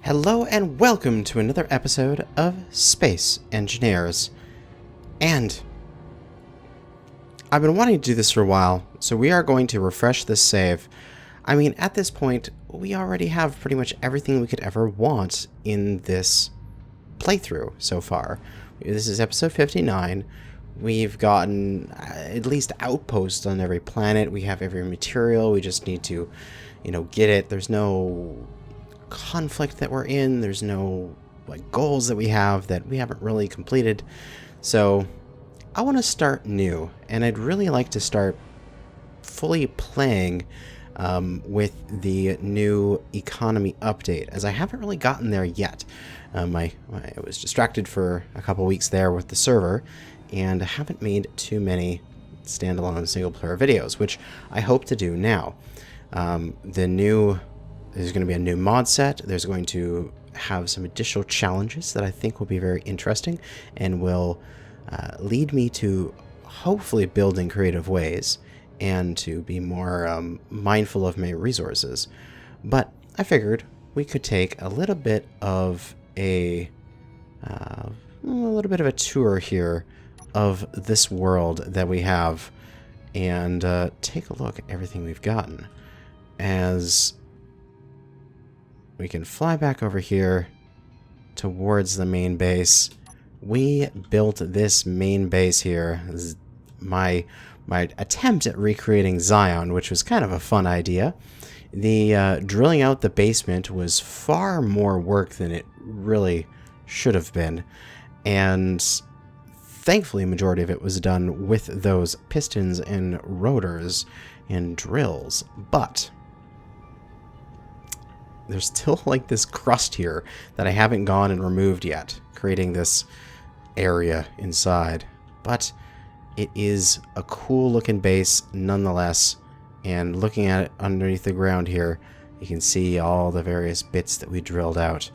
Hello and welcome to another episode of Space Engineers. And I've been wanting to do this for a while, so we are going to refresh this save. I mean, at this point, we already have pretty much everything we could ever want in this playthrough so far. This is episode 59. We've gotten at least outposts on every planet. We have every material. We just need to, get it. There's no conflict that we're in. There's no goals that we haven't really completed. So I want to start new, and I'd really like to start fully playing with the new economy update, as I haven't really gotten there yet. I was distracted for a couple weeks there with the server, and I haven't made too many standalone single-player videos, which I hope to do now. There's going to be a new mod set. There's going to have some additional challenges that I think will be very interesting and will lead me to hopefully build in creative ways and to be more mindful of my resources. But I figured we could take a little bit of a tour here of this world that we have and take a look at everything we've gotten. As we can fly back over here towards the main base. We built this main base here. This is my attempt at recreating Zion, which was kind of a fun idea. The drilling out the basement was far more work than it really should have been, and thankfully a majority of it was done with those pistons and rotors and drills. But there's still like this crust here that I haven't gone and removed yet, creating this area inside. But it is a cool looking base nonetheless, and looking at it underneath the ground here, you can see all the various bits that we drilled out.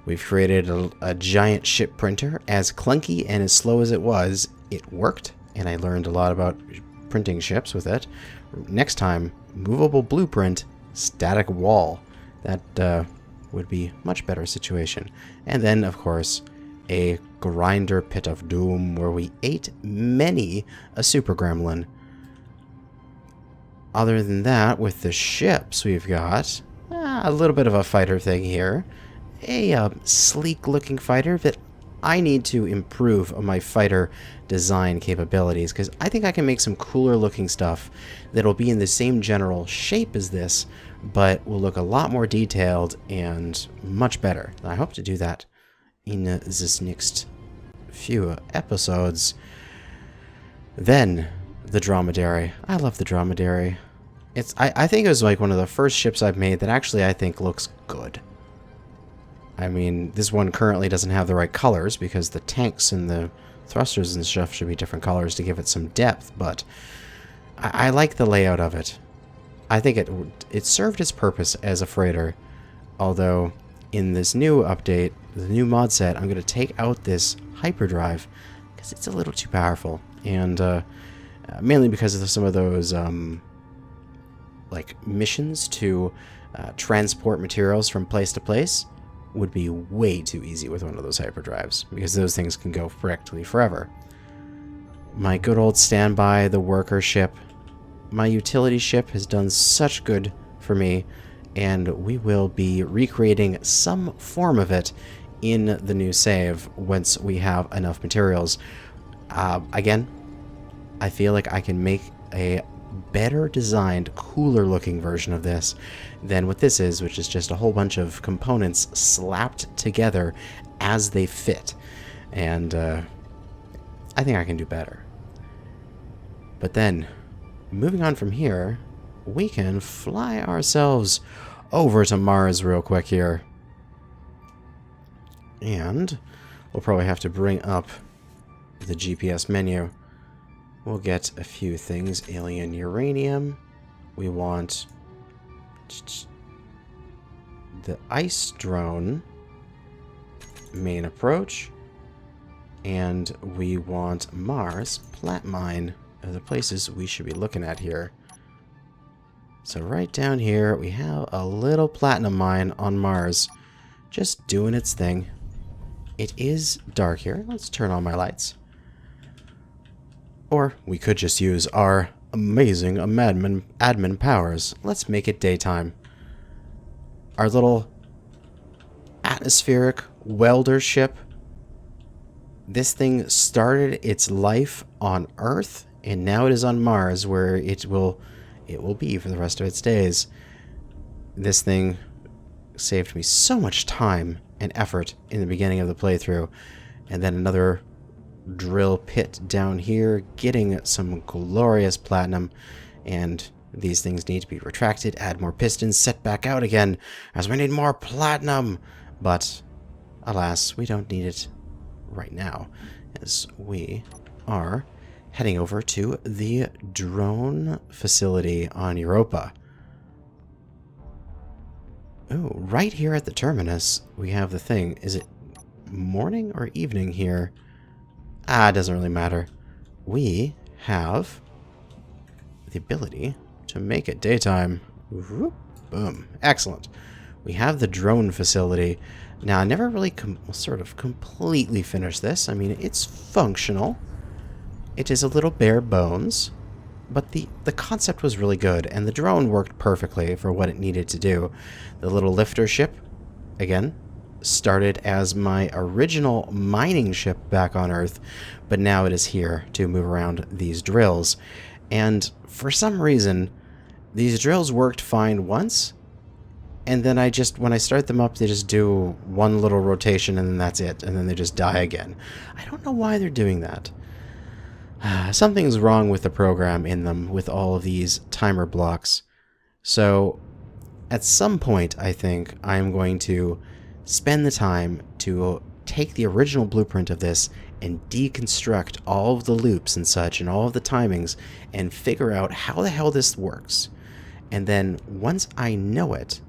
We've created a giant ship printer. As clunky and as slow as it was, it worked, and I learned a lot about printing ships with it. Next time, movable blueprint, static wall. That would be a much better situation. And then, of course, a grinder pit of doom where we ate many a super gremlin. Other than that, with the ships we've got a little bit of a fighter thing here. A sleek-looking fighter that I need to improve on my fighter design capabilities, because I think I can make some cooler-looking stuff that'll be in the same general shape as this, but will look a lot more detailed and much better. I hope to do that in this next few episodes. Then, the dromedary. I love the dromedary. I think it was like one of the first ships I've made that actually I think looks good. I mean, this one currently doesn't have the right colors because the tanks and the thrusters and stuff should be different colors to give it some depth, but I like the layout of it. I think it served its purpose as a freighter, although in this new update, the new mod set, I'm going to take out this hyperdrive because it's a little too powerful, and mainly because of some of those missions to transport materials from place to place would be way too easy with one of those hyperdrives, because those things can go practically forever. My good old standby, the worker ship. My utility ship has done such good for me, and we will be recreating some form of it in the new save once we have enough materials. Again, I feel like I can make a better designed, cooler looking version of this than what this is, which is just a whole bunch of components slapped together as they fit. And I think I can do better. But then, moving on from here, we can fly ourselves over to Mars real quick here. And we'll probably have to bring up the GPS menu. We'll get a few things. Alien uranium. We want the ice drone main approach. And we want Mars plat mine are the places we should be looking at here. So right down here, we have a little platinum mine on Mars just doing its thing. It is dark here. Let's turn on my lights. Or we could just use our amazing admin powers. Let's make it daytime. Our little atmospheric welder ship. This thing started its life on Earth, and now it is on Mars, where it will be for the rest of its days. This thing saved me so much time and effort in the beginning of the playthrough, and then another drill pit down here, getting some glorious platinum, and these things need to be retracted, add more pistons, set back out again, as we need more platinum. But alas, we don't need it right now, as we are heading over to the drone facility on Europa. Oh, right here at the terminus, we have the thing. Is it morning or evening here? It doesn't really matter. We have the ability to make it daytime. Whoop, boom. Excellent. We have the drone facility. Now, I never really sort of completely finished this. I mean, it's functional. It is a little bare bones, but the concept was really good, and the drone worked perfectly for what it needed to do. The little lifter ship, again, started as my original mining ship back on Earth, but now it is here to move around these drills. And for some reason, these drills worked fine once, and then when I start them up, they just do one little rotation, and then that's it, and then they just die again. I don't know why they're doing that. Something's wrong with the program in them with all of these timer blocks. So, at some point, I think I'm going to spend the time to take the original blueprint of this and deconstruct all of the loops and such and all of the timings and figure out how the hell this works. And then once I know it,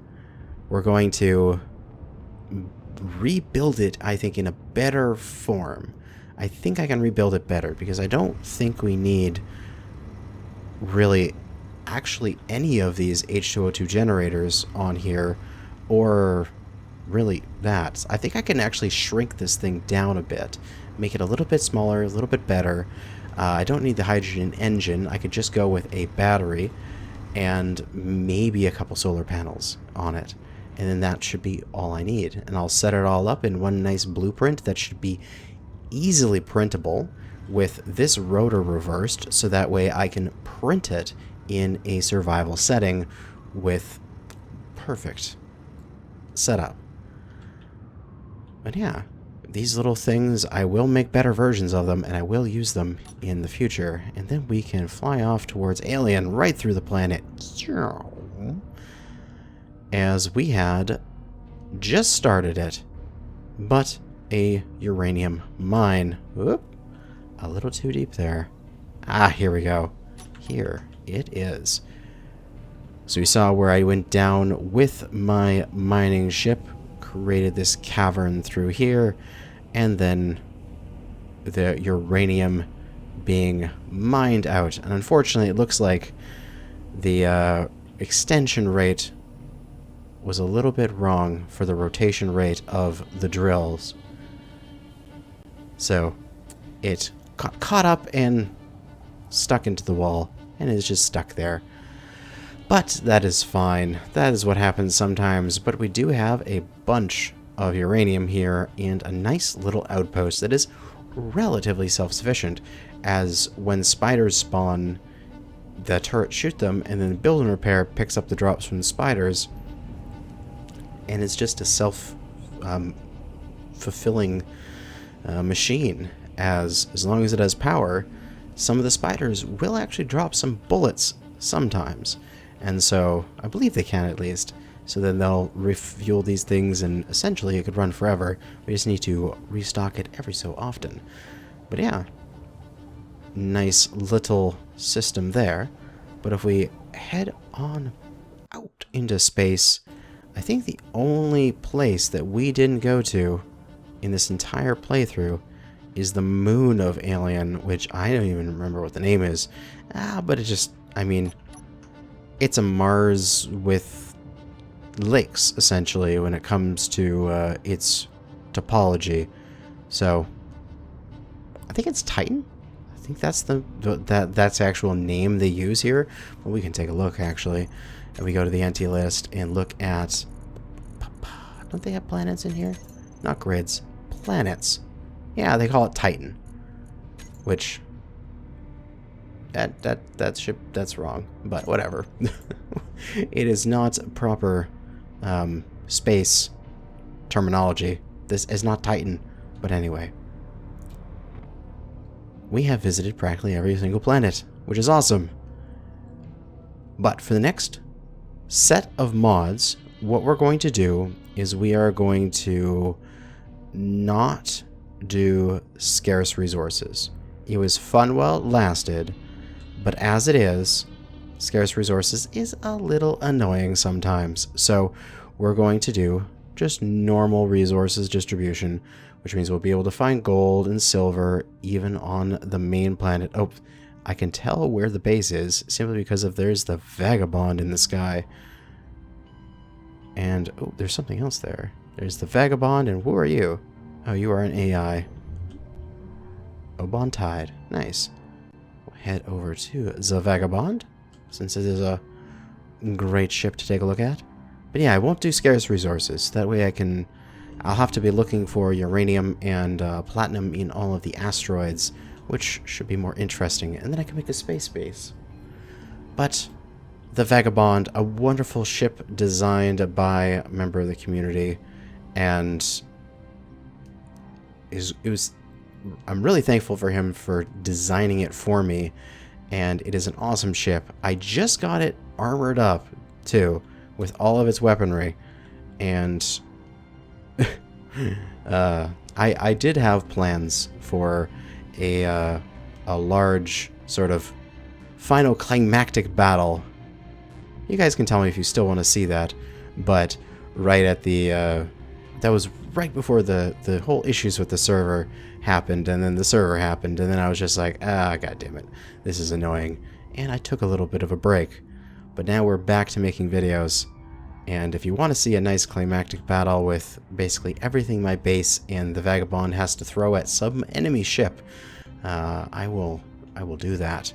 we're going to rebuild it, I think, in a better form. I think I can rebuild it better, because I don't think we need really actually any of these H2O2 generators on here, or really that. I think I can actually shrink this thing down a bit, make it a little bit smaller, a little bit better. I don't need the hydrogen engine. I could just go with a battery and maybe a couple solar panels on it. And then that should be all I need. And I'll set it all up in one nice blueprint that should be easily printable with this rotor reversed, so that way I can print it in a survival setting with perfect setup. But yeah, these little things, I will make better versions of them, and I will use them in the future. And then we can fly off towards Alien right through the planet, as we had just started it. But a uranium mine. Whoop. A little too deep there. Here we go. Here it is. So we saw where I went down with my mining ship, created this cavern through here, and then the uranium being mined out. And unfortunately, it looks like the extension rate was a little bit wrong for the rotation rate of the drills. So it got caught up and stuck into the wall, and is just stuck there. But that is fine. That is what happens sometimes. But we do have a bunch of uranium here and a nice little outpost that is relatively self-sufficient, as when spiders spawn, the turrets shoot them, and then the build and repair picks up the drops from the spiders, and it's just a self-fulfilling machine. As long as it has power, some of the spiders will actually drop some bullets sometimes, and so I believe they can at least. So then they'll refuel these things, and essentially it could run forever. We just need to restock it every so often. But yeah, nice little system there. But if we head on out into space, I think the only place that we didn't go to in this entire playthrough is the moon of Alien, which I don't even remember what the name is. But it just, I mean, it's a Mars with lakes, essentially, when it comes to its topology. So, I think it's Titan. I think that's that's the actual name they use here. Well, we can take a look, actually. And we go to the NT list and look at... Don't they have planets in here? Not grids. Planets. Yeah, they call it Titan. Which... That's wrong. But whatever. It is not proper space terminology. This is not Titan. But anyway. We have visited practically every single planet, which is awesome. But for the next set of mods, what we're going to do is we are going to not do scarce resources. It was fun while it lasted, but as it is, scarce resources is a little annoying sometimes. So we're going to do just normal resources distribution, which means we'll be able to find gold and silver even on the main planet. Oh, I can tell where the base is simply because of there's the vagabond in the sky. And, oh, there's something else there. There's the vagabond, and who are you? Oh, you are an AI. Oban Tide. Nice. We'll head over to the vagabond, since it is a great ship to take a look at. But yeah, I won't do scarce resources. That way I'll have to be looking for uranium and platinum in all of the asteroids, which should be more interesting. And then I can make a space base. But the Vagabond, a wonderful ship designed by a member of the community, and I'm really thankful for him for designing it for me, and it is an awesome ship. I just got it armored up, too, with all of its weaponry, and I did have plans for a large sort of final climactic battle. You guys can tell me if you still want to see that, but right at the that was right before the whole issues with the server happened, and then the server happened, and then I was just like, god damn it, this is annoying, and I took a little bit of a break. But now we're back to making videos, and if you want to see a nice climactic battle with basically everything my base and the Vagabond has to throw at some enemy ship, I will do that.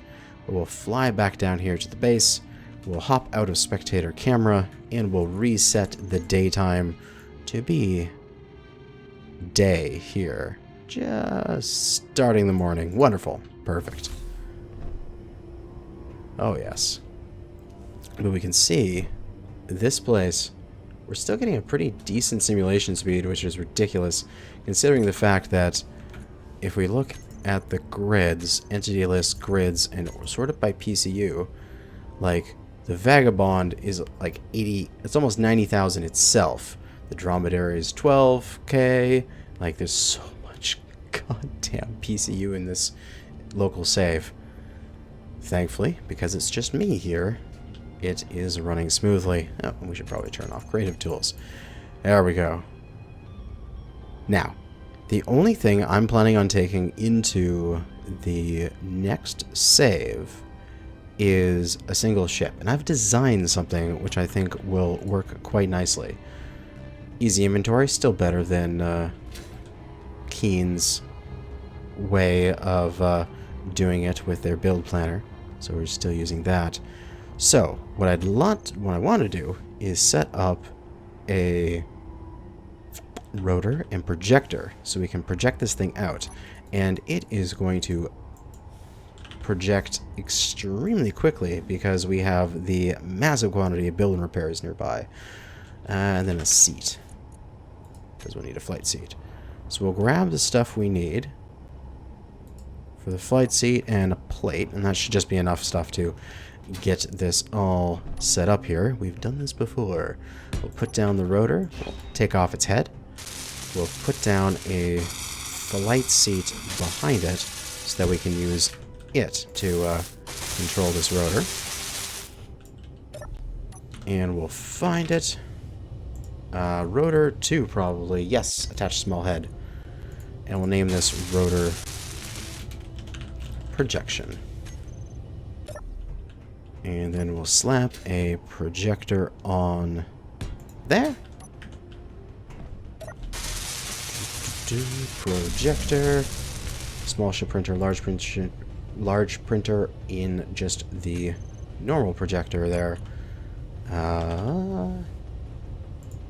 We'll fly back down here to the base, we'll hop out of spectator camera, and we'll reset the daytime to be day here. Just starting the morning. Wonderful. Perfect. Oh, yes. But we can see this place, we're still getting a pretty decent simulation speed, which is ridiculous, considering the fact that if we look at the grids, entity list grids, and sort of by PCU, like, the Vagabond is like 80, it's almost 90,000 itself. The Dromedary is 12k. Like, there's so much goddamn PCU in this local save. Thankfully, because it's just me here, it is running smoothly. Oh, we should probably turn off creative tools. There we go. Now, the only thing I'm planning on taking into the next save is a single ship, and I've designed something which I think will work quite nicely. Easy inventory, still better than Keen's way of doing it with their build planner, so we're still using that. So what I want to do is set up a rotor and projector so we can project this thing out, and it is going to project extremely quickly because we have the massive quantity of building repairs nearby, and then a seat because we'll need a flight seat. So we'll grab the stuff we need for the flight seat and a plate, and that should just be enough stuff to get this all set up here. We've done this before. We'll put down the rotor, we'll take off its head, we'll put down a flight seat behind it so that we can use it to control this rotor. And we'll find it. Rotor 2 probably. Yes, attach small head. And we'll name this rotor projection. And then we'll slap a projector on there. Projector. Small ship printer, large printer in just the normal projector there.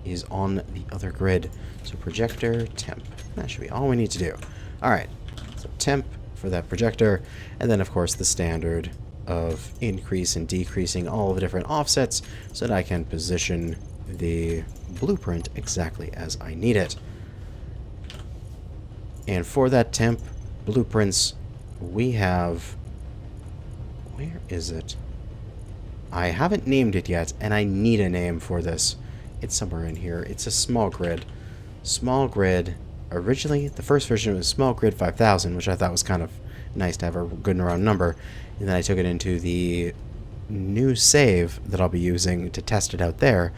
Is on the other grid. So projector, temp. That should be all we need to do. Alright, so temp for that projector, and then of course the standard of increase and decreasing all the different offsets so that I can position the blueprint exactly as I need it. And for that temp blueprints, we have... Where is it? I haven't named it yet, and I need a name for this. It's somewhere in here. It's a small grid. Small grid. Originally, the first version was small grid 5000, which I thought was kind of nice to have a good and round number. And then I took it into the new save that I'll be using to test it out there.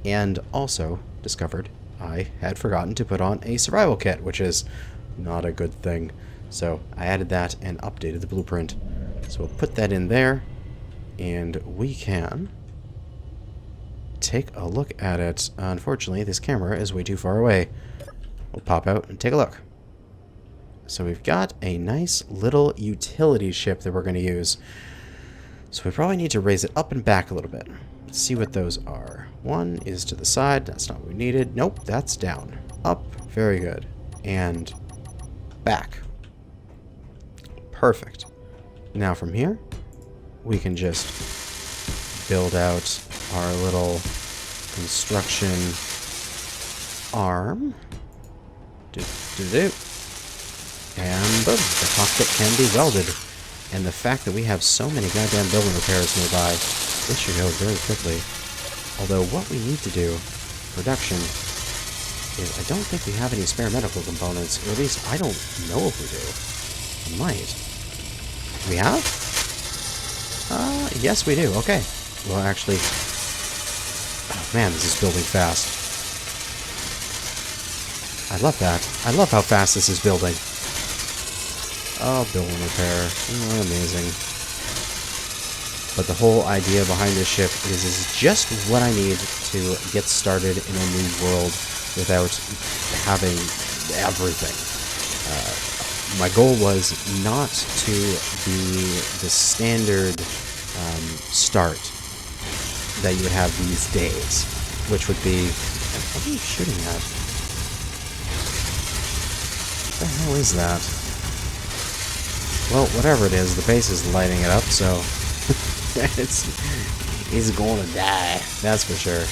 And also discovered I had forgotten to put on a survival kit, which is not a good thing. So I added that and updated the blueprint. So we'll put that in there, and we can take a look at it. Unfortunately, this camera is way too far away. We'll pop out and take a look. So we've got a nice little utility ship that we're going to use. So we probably need to raise it up and back a little bit. Let's see what those are. One is to the side. That's not what we needed. Nope, that's down. Up. Very good. And back. Perfect. Now from here, we can just build out our little construction arm. And boom, the cockpit can be welded. And the fact that we have so many goddamn building repairs nearby, this should go very quickly. Although what we need to do, production, is I don't think we have any spare medical components, or at least I don't know if we do. We might. We have? Yes we do, okay. Well actually, oh man, this is building fast. I love that. I love how fast this is building. Oh, building repair. Oh, amazing. But the whole idea behind this ship is just what I need to get started in a new world without having everything. My goal was not to be the standard start that you would have these days, which would be... What are you shooting at? What the hell is that? Well, whatever it is, the base is lighting it up, so he's going to die, that's for sure.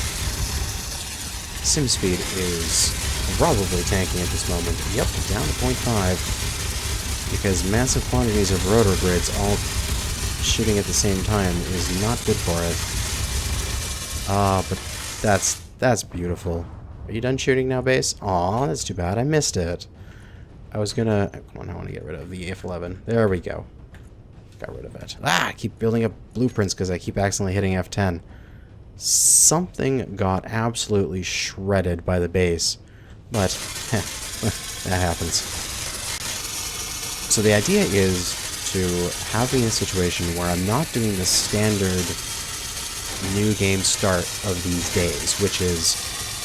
Sim speed is probably tanking at this moment. Yep, down to 0.5, because massive quantities of rotor grids all shooting at the same time is not good for it. But that's beautiful. Are you done shooting now, base? Aw, that's too bad. I missed it. I was gonna... Come on, I want to get rid of the F11. There we go. Got rid of it. Ah, I keep building up blueprints because I keep accidentally hitting F10. Something got absolutely shredded by the base. But, that happens. So the idea is to have me in a situation where I'm not doing the standard new game start of these days, which is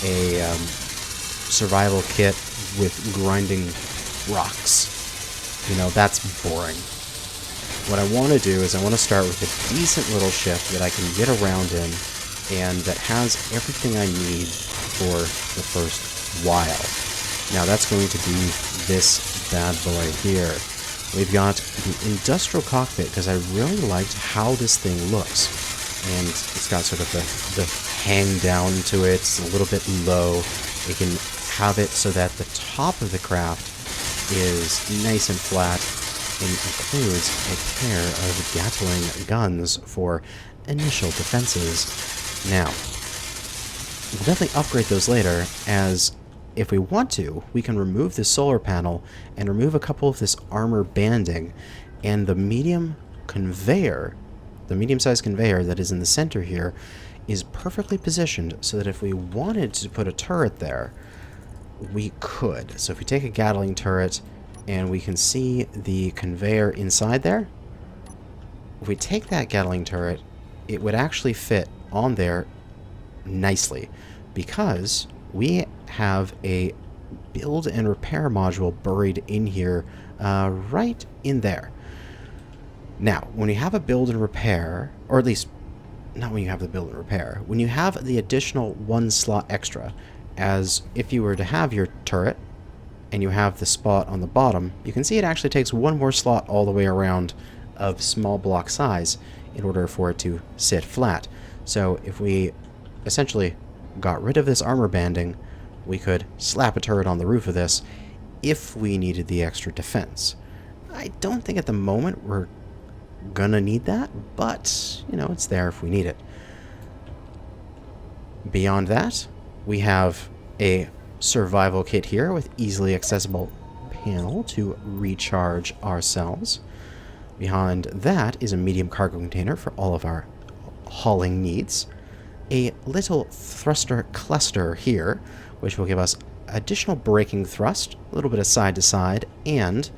a survival kit with grinding rocks. You know, that's boring. What I want to do is I want to start with a decent little ship that I can get around in and that has everything I need for the first while. Now that's going to be this bad boy here. We've got the industrial cockpit because I really liked how this thing looks. And it's got sort of the hang down to it. It's a little bit low. It can have it so that the top of the craft is nice and flat and includes a pair of Gatling guns for initial defenses. Now, we'll definitely upgrade those later, as if we want to, we can remove this solar panel and remove a couple of this armor banding, and the medium conveyor, the medium-sized conveyor that is in the center here, is perfectly positioned so that if we wanted to put a turret there, we could. So if we take a Gatling turret and we can see the conveyor inside there, if we take that Gatling turret, it would actually fit on there nicely because we have a build and repair module buried in here, right in there. Now, when you have a build and repair, or at least not when you have the build and repair, when you have the additional 1 slot extra, as if you were to have your turret and you have the spot on the bottom, you can see it actually takes 1 more slot all the way around of small block size in order for it to sit flat. So if we essentially got rid of this armor banding, we could slap a turret on the roof of this if we needed the extra defense. I don't think at the moment we're gonna need that, but, you know, it's there if we need it. Beyond that, we have a survival kit here with easily accessible panel to recharge our cells. Behind that is a medium cargo container for all of our hauling needs. A little thruster cluster here, which will give us additional braking thrust, a little bit of side to side, and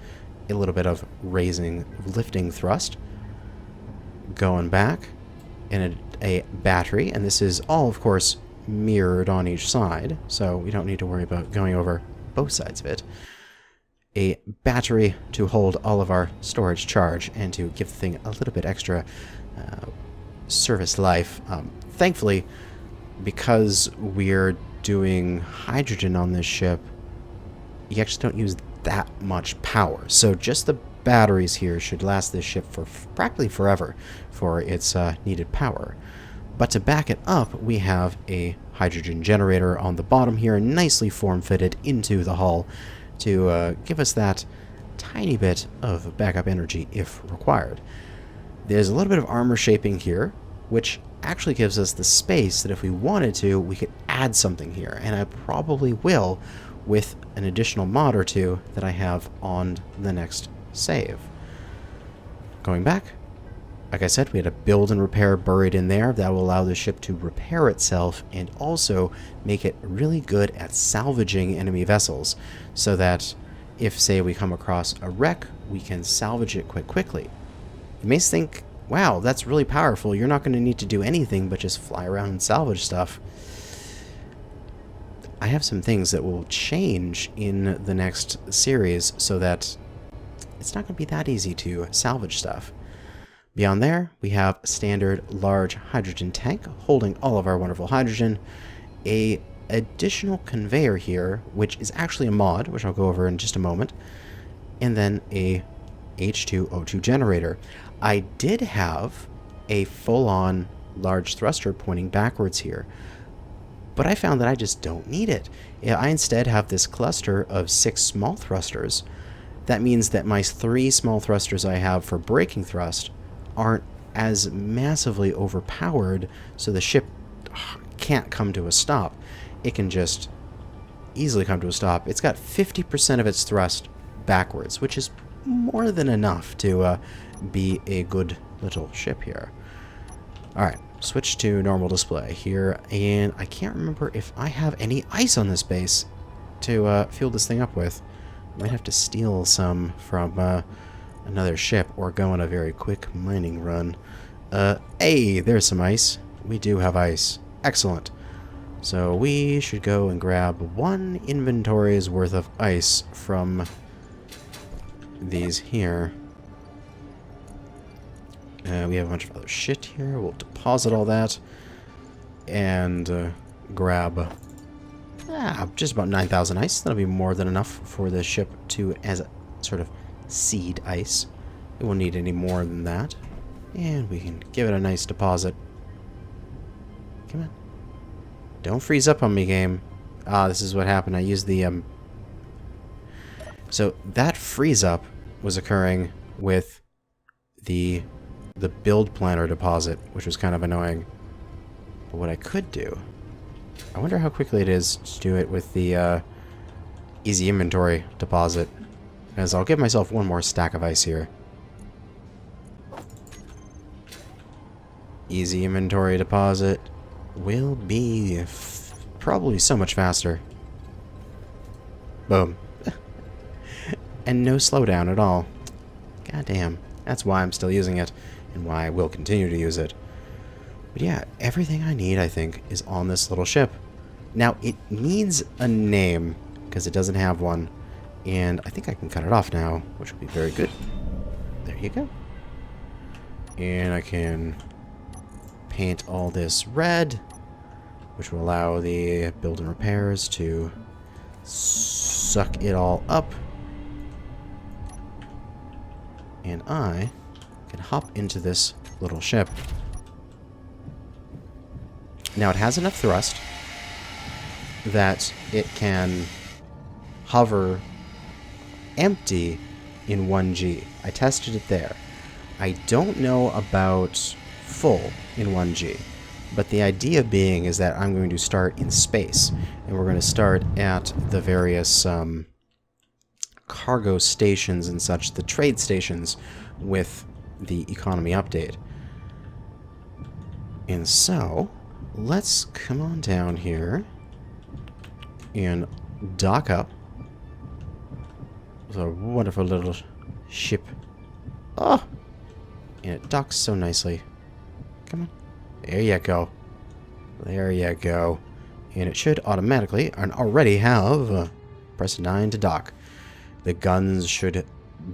a little bit of lifting thrust. Going back, and a battery, and this is all, of course, mirrored on each side, so we don't need to worry about going over both sides of it. A battery to hold all of our storage charge and to give the thing a little bit extra service life. Thankfully, because we're doing hydrogen on this ship, you actually don't use that much power. So just the batteries here should last this ship for practically forever for its needed power. But to back it up, we have a hydrogen generator on the bottom here, nicely form-fitted into the hull to give us that tiny bit of backup energy if required. There's a little bit of armor shaping here, which actually gives us the space that if we wanted to, we could add something here, and I probably will with an additional mod or two that I have on the next save. Going back, like I said, we had a build and repair buried in there that will allow the ship to repair itself and also make it really good at salvaging enemy vessels, so that if, say, we come across a wreck, we can salvage it quite quickly. You may think, wow, that's really powerful, you're not going to need to do anything but just fly around and salvage stuff. I have some things that will change in the next series so that it's not going to be that easy to salvage stuff. Beyond there, we have a standard large hydrogen tank holding all of our wonderful hydrogen, a additional conveyor here, which is actually a mod, which I'll go over in just a moment, and then a H2O2 generator. I did have a full-on large thruster pointing backwards here, but I found that I just don't need it. I instead have this cluster of 6 small thrusters. That means that my 3 small thrusters I have for braking thrust aren't as massively overpowered, so the ship can't come to a stop. It can just easily come to a stop. It's got 50% of its thrust backwards, which is more than enough to be a good little ship here. Alright, switch to normal display here, and I can't remember if I have any ice on this base to fuel this thing up with. Might have to steal some from another ship or go on a very quick mining run. Hey, there's some ice. We do have ice. Excellent. So we should go and grab 1 inventory's worth of ice from these here. We have a bunch of other shit here. We'll deposit all that and grab just about 9,000 ice. That'll be more than enough for the ship to, as a sort of seed ice. We won't need any more than that. And we can give it a nice deposit. Come on. Don't freeze up on me, game. This is what happened. I used the, So that freeze up was occurring with the build planner deposit, which was kind of annoying. But what I could do, I wonder how quickly it is to do it with the easy inventory deposit. Because I'll give myself 1 more stack of ice here. Easy inventory deposit will be probably so much faster. Boom. And no slowdown at all. God damn. That's why I'm still using it, and why I will continue to use it. But yeah, everything I need, I think, is on this little ship. Now, it needs a name, because it doesn't have one. And I think I can cut it off now, which will be very good. There you go. And I can paint all this red, which will allow the build and repairs to suck it all up. And I can hop into this little ship. Now, it has enough thrust that it can hover empty in 1G. I tested it there. I don't know about full in 1G, but the idea being is that I'm going to start in space, and we're going to start at the various cargo stations and such, the trade stations, with the economy update. And so, let's come on down here and dock up with a wonderful little ship. Oh! And it docks so nicely. Come on. There you go. There you go. And it should automatically, and already have, press 9 to dock. The guns should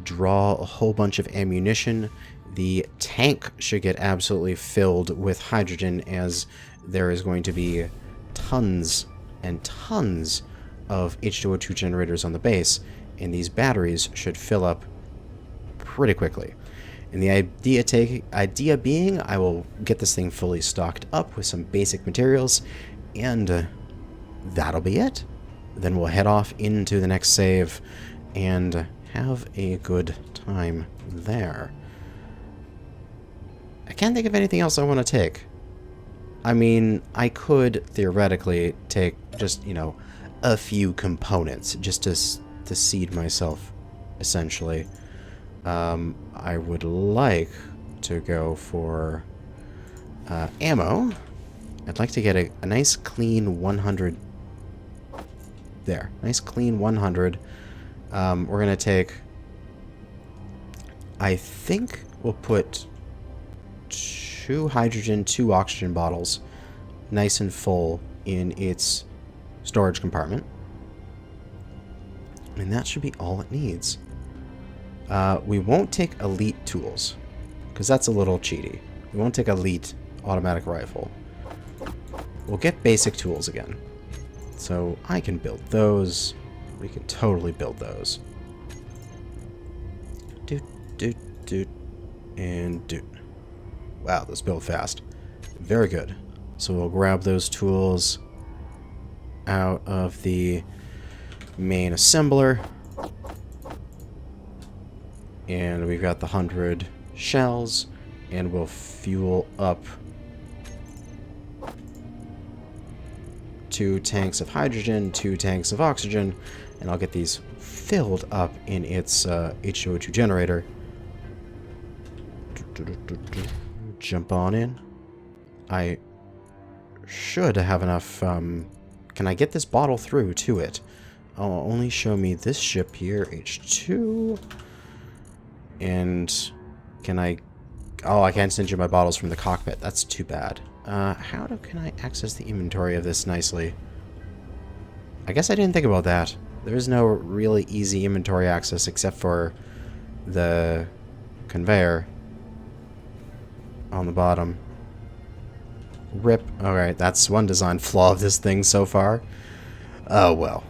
draw a whole bunch of ammunition. The tank should get absolutely filled with hydrogen, as there is going to be tons and tons of H2O2 generators on the base, and these batteries should fill up pretty quickly. And the idea being, I will get this thing fully stocked up with some basic materials, and that'll be it. Then we'll head off into the next save and have a good time there. I can't think of anything else I want to take. I mean, I could theoretically take just, you know, a few components just to seed myself, essentially. I would like to go for ammo. I'd like to get a nice clean 100. There, nice clean 100. We're going to take, I think we'll put 2 hydrogen, 2 oxygen bottles, nice and full in its storage compartment. And that should be all it needs. We won't take elite tools, because that's a little cheaty. We won't take elite automatic rifle. We'll get basic tools again. So I can build those. We can totally build those. Doot, doot, doot, and doot. Wow, those build fast. Very good. So we'll grab those tools out of the main assembler. And we've got the 100 shells, and we'll fuel up 2 tanks of hydrogen, 2 tanks of oxygen, and I'll get these filled up in its H2O2 generator. Jump on in. I should have enough. Can I get this bottle through to it? Oh, only show me this ship here, H2. And can I... Oh, I can't send you my bottles from the cockpit. That's too bad. Can I access the inventory of this nicely? I guess I didn't think about that. There is no really easy inventory access except for the conveyor on the bottom. Rip. Alright, that's one design flaw of this thing so far. Oh, well.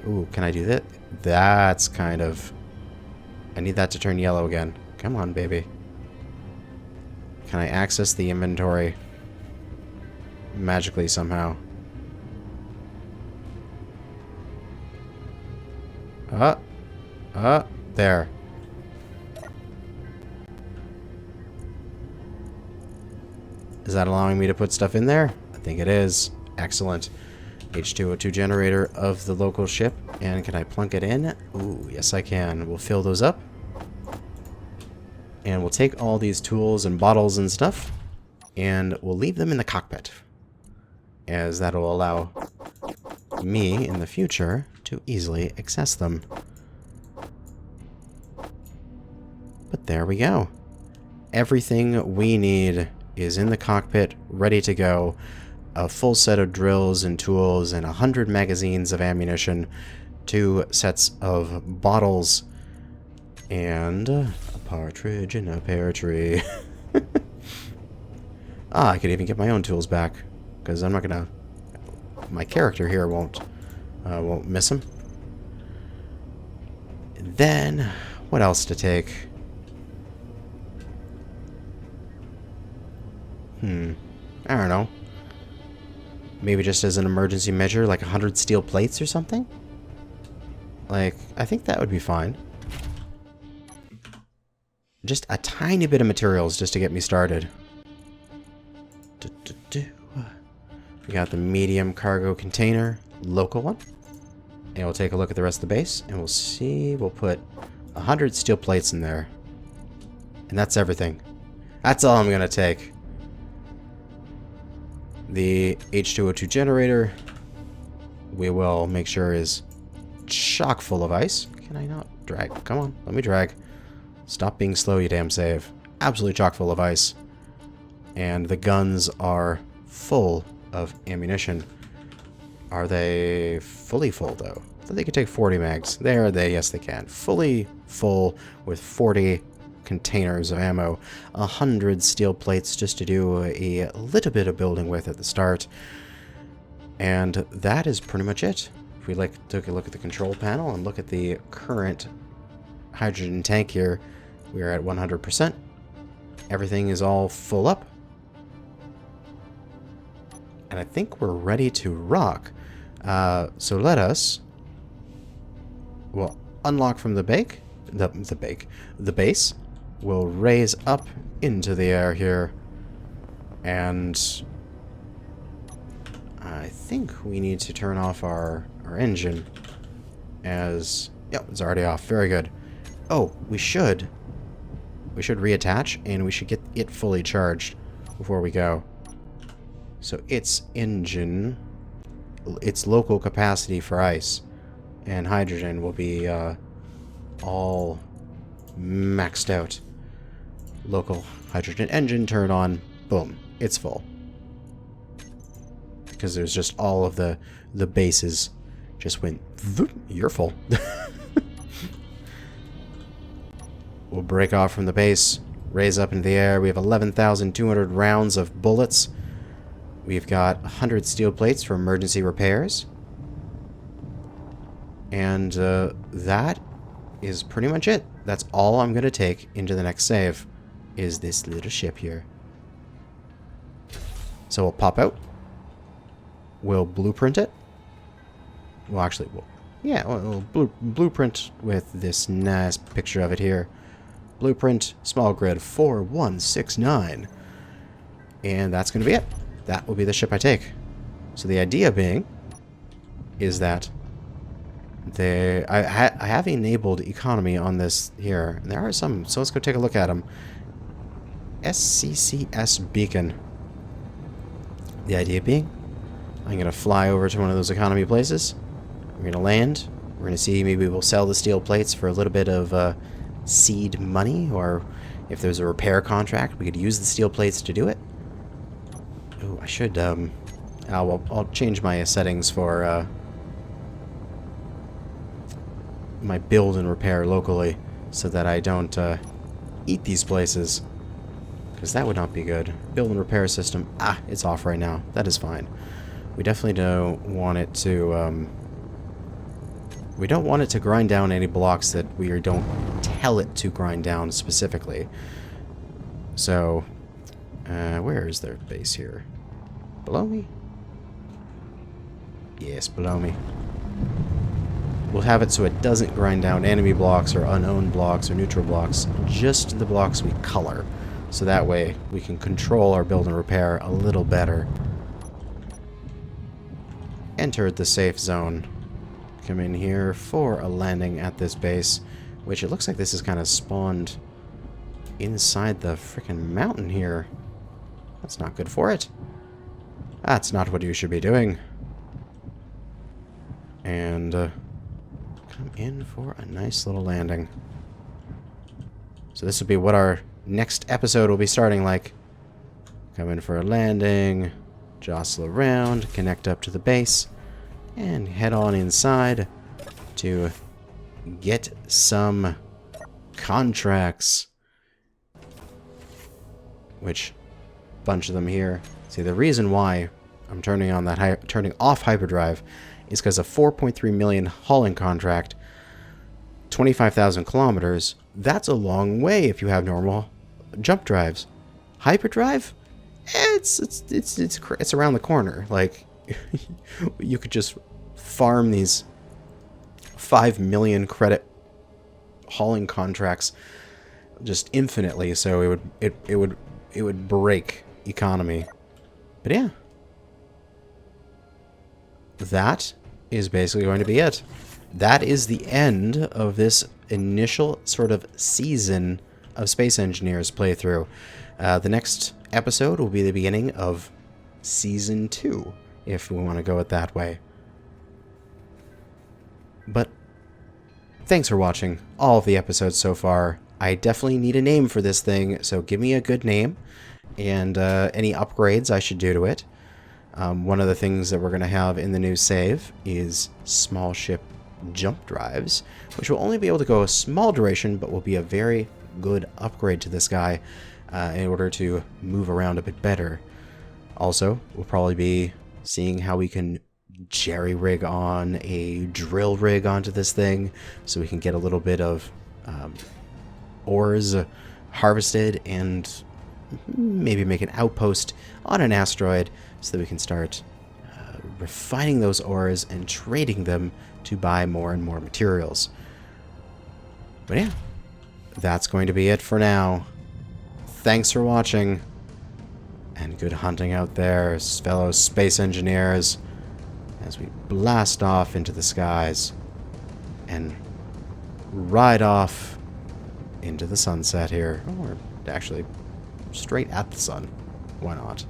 Ooh, can I do that? That's kind of... I need that to turn yellow again. Come on, baby. Can I access the inventory magically somehow? There. Is that allowing me to put stuff in there? I think it is. Excellent. H2O2 generator of the local ship. And can I plunk it in? Ooh, yes I can. We'll fill those up. And we'll take all these tools and bottles and stuff, and we'll leave them in the cockpit, as that will allow me in the future to easily access them. But there we go. Everything we need is in the cockpit, ready to go. A full set of drills and tools and 100 magazines of ammunition, 2 sets of bottles, and a partridge in a pear tree. I could even get my own tools back, because I'm not gonna... My character here won't miss them. Then, what else to take? I don't know. Maybe just as an emergency measure, like 100 steel plates or something? Like, I think that would be fine. Just a tiny bit of materials just to get me started. We got the medium cargo container, local one. And we'll take a look at the rest of the base, and we'll see, we'll put 100 steel plates in there. And that's everything. That's all I'm gonna take. The H2O2 generator, we will make sure is chock full of ice. Can I not drag? Come on, let me drag. Stop being slow, you damn save. Absolutely chock full of ice. And the guns are full of ammunition. Are they fully full, though? I thought they could take 40 mags. There, yes, they can. Fully full with 40 containers of ammo. 100 steel plates just to do a little bit of building with at the start. And that is pretty much it. If we took a look at the control panel and look at the current hydrogen tank here, we are at 100%. Everything is all full up. And I think we're ready to rock. So let us... We'll unlock from the base. We'll raise up into the air here. And I think we need to turn off our engine as... Yep, it's already off. Very good. Oh, we should reattach, and we should get it fully charged before we go. So its engine, its local capacity for ice and hydrogen will be all maxed out. Local hydrogen engine, turn on, boom, it's full. Because there's just all of the bases just went, you're full. We'll break off from the base, raise up into the air. We have 11,200 rounds of bullets. We've got 100 steel plates for emergency repairs. And that is pretty much it. That's all I'm going to take into the next save, is this little ship here. So we'll pop out. We'll blueprint it. Well, actually, we'll blueprint with this nice picture of it here. Blueprint, small grid 4169. And that's going to be it. That will be the ship I take. So the idea being is that I have enabled economy on this here. And there are some, so let's go take a look at them. SCCS beacon. The idea being, I'm going to fly over to one of those economy places. We're going to land. We're going to see, maybe we'll sell the steel plates for a little bit of seed money, or if there's a repair contract, we could use the steel plates to do it. Oh, I should, I'll change my settings for, my build and repair locally, so that I don't, eat these places. Because that would not be good. Build and repair system, it's off right now. That is fine. We definitely don't want it to, we don't want it to grind down any blocks that we don't tell it to grind down specifically. So, where is their base here? Below me? Yes, below me. We'll have it so it doesn't grind down enemy blocks or unowned blocks or neutral blocks, just the blocks we color. So that way we can control our build and repair a little better. Entered the safe zone. Come in here for a landing at this base, which it looks like this is kind of spawned inside the frickin' mountain here. That's not good for it. That's not what you should be doing. And come in for a nice little landing. So this will be what our next episode will be starting like. Come in for a landing, jostle around, connect up to the base, and head on inside to get some contracts. Which, bunch of them here. See, the reason why I'm turning off hyperdrive is because a 4.3 million hauling contract, 25,000 kilometers, that's a long way if you have normal jump drives. Hyperdrive? It's around the corner. Like, you could just farm these 5 million credit hauling contracts just infinitely, so it would break economy. But yeah, that is basically going to be it. That is the end of this initial sort of season of Space Engineers playthrough. The next episode will be the beginning of Season 2, if we want to go it that way. But thanks for watching all of the episodes so far. I definitely need a name for this thing, so give me a good name and any upgrades I should do to it. One of the things that we're going to have in the new save is small ship jump drives, which will only be able to go a small duration, but will be a very good upgrade to this guy in order to move around a bit better. Also, we'll probably be seeing how we can jerry-rig on a drill rig onto this thing, so we can get a little bit of ores harvested and maybe make an outpost on an asteroid so that we can start refining those ores and trading them to buy more and more materials. But yeah, that's going to be it for now. Thanks for watching, and good hunting out there, fellow space engineers, as we blast off into the skies and ride off into the sunset here. Or actually, straight at the sun. Why not?